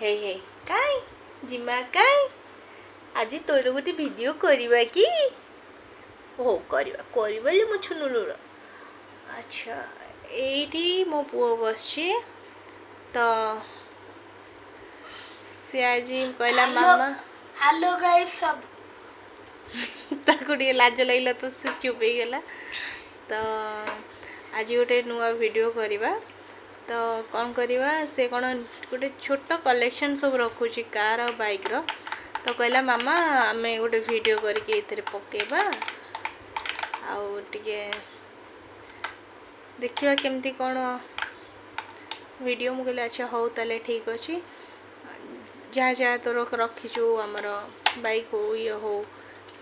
हे हे काई जिमा काई आज तोर गोटे वीडियो करवा कि हो करवा करवा मो छुनुलुर अच्छा एठी मो पुओ बस तो सी आज कहला मामा हेलो गाइस सब ताको लाज लगे तो से चुप हो गला तो आज गोटे नुआ वीडियो करवा तो कौन करवा से कौन गोटे छोट कलेक्शन सब रखुची कार और बाइक रो तो कहला मामा आम गोटे वीडियो करके पकेबा आउ टिके देखिए केमती कौन वीडियो मुझे कहले अच्छा हो ताले ठीक अच्छे जहाँ जहाँ तोर रखीचु आमर बाइक हो ये हो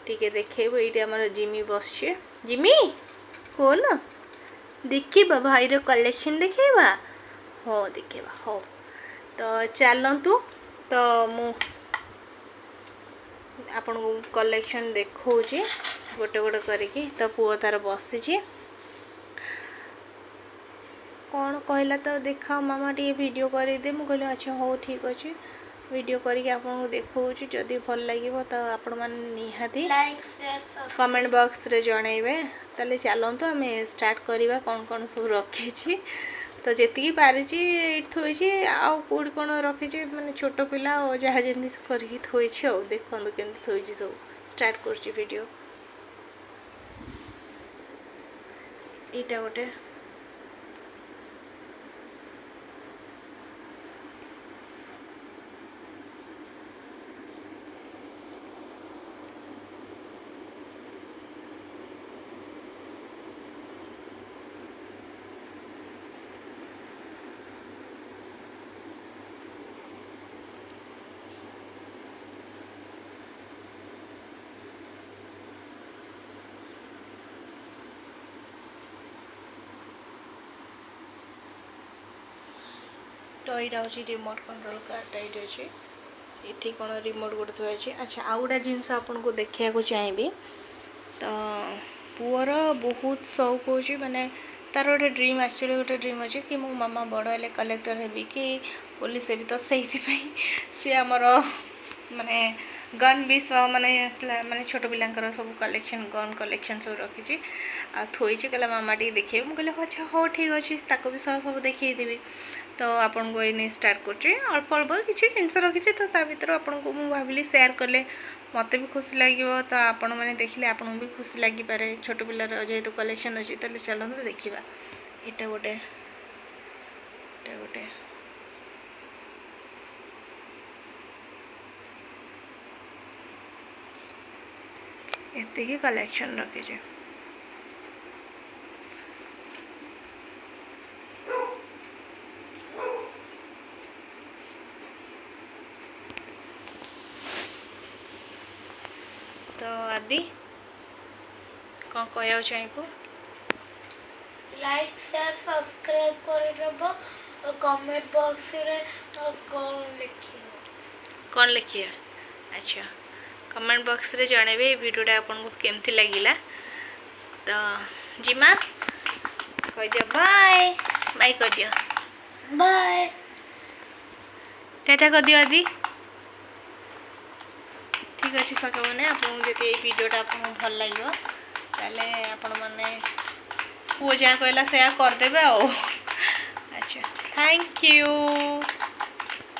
टिके देखेबू ये आमर जिमी बस जिमी कौन देखा भाई रो कलेक्शन देखेबा हाँ देखेबा हो तो चलतु तो मु आपण को कलेक्शन देखौची गोटे गोटे करके तो पुओ तार बसी कौन कहला तो देखा मामा टे वीडियो कर दे मुझे कहली अच्छा हो ठीक अच्छे वीडियो करके आपको देखा जदि भल लगे तो आपण मैंने निहाती कमेंट बॉक्स रे जनइबे ताले चलतु आम स्टार्ट करवा कौन कौन सब रखी तो जी पारी थोड़ी आउ कौट कौन रखी मैंने छोट पिला और जहाँ जमी करके थोड़ी देखो केमती थोड़ी सब स्टार्ट कर वीडियो यहाँ गोटे तो यहाँ हूँ रिमोट कंट्रोल कारटा ये अच्छे ये कौन रिमोट गोटे थोड़ा अच्छे अच्छा आउ गोटे जिनस आपको देखा चाहिए तो पुअर बहुत शौक हो माने तार गोटे ड्रीम एक्चुअली गोटे ड्रीम अच्छे कि मो मामा बड़ हेले कलेक्टर हेबी कि पुलिस हेबी तो से सी आमर माने गन भी माने माने छोट पिलांकर सब कलेक्शन गन कलेक्शन सब रखी थोड़ी कहला मामा टी देखे मुझे अच्छा हो ठीक अच्छे ताको भी सब देखदेवी तो आपन को ये स्टार्ट कर अल्प अल्प किसी जिनस रखी तो ता भर आपन को मुझे भाविली सेयार कले मत भी खुशी लगे तो आपण मैंने देखले आपन भी खुशी लगिपारे छोट पिलार जेहेतु कलेक्शन अच्छी तो चलते देखा यहाँ गोटे गोटे एति कलेक्शन रखी तो आदि कौन कह चाहबू लाइक शेयर सब्सक्राइब कर और कमेंट बॉक्स रे कौन लिखिए अच्छा कमेंट बॉक्स रे जनइबे वीडियोटा आपन को केमती लगिला तो जिमा कह दियो बाय बाय कह दियो बाय टाटा कह दियो आदि ठीक अच्छे सक मैंने आपको जब ये वीडियोटा आपको भल लगे ताले आपण मैंने पुओ जहाँ कहला से करदे अच्छा थैंक यू।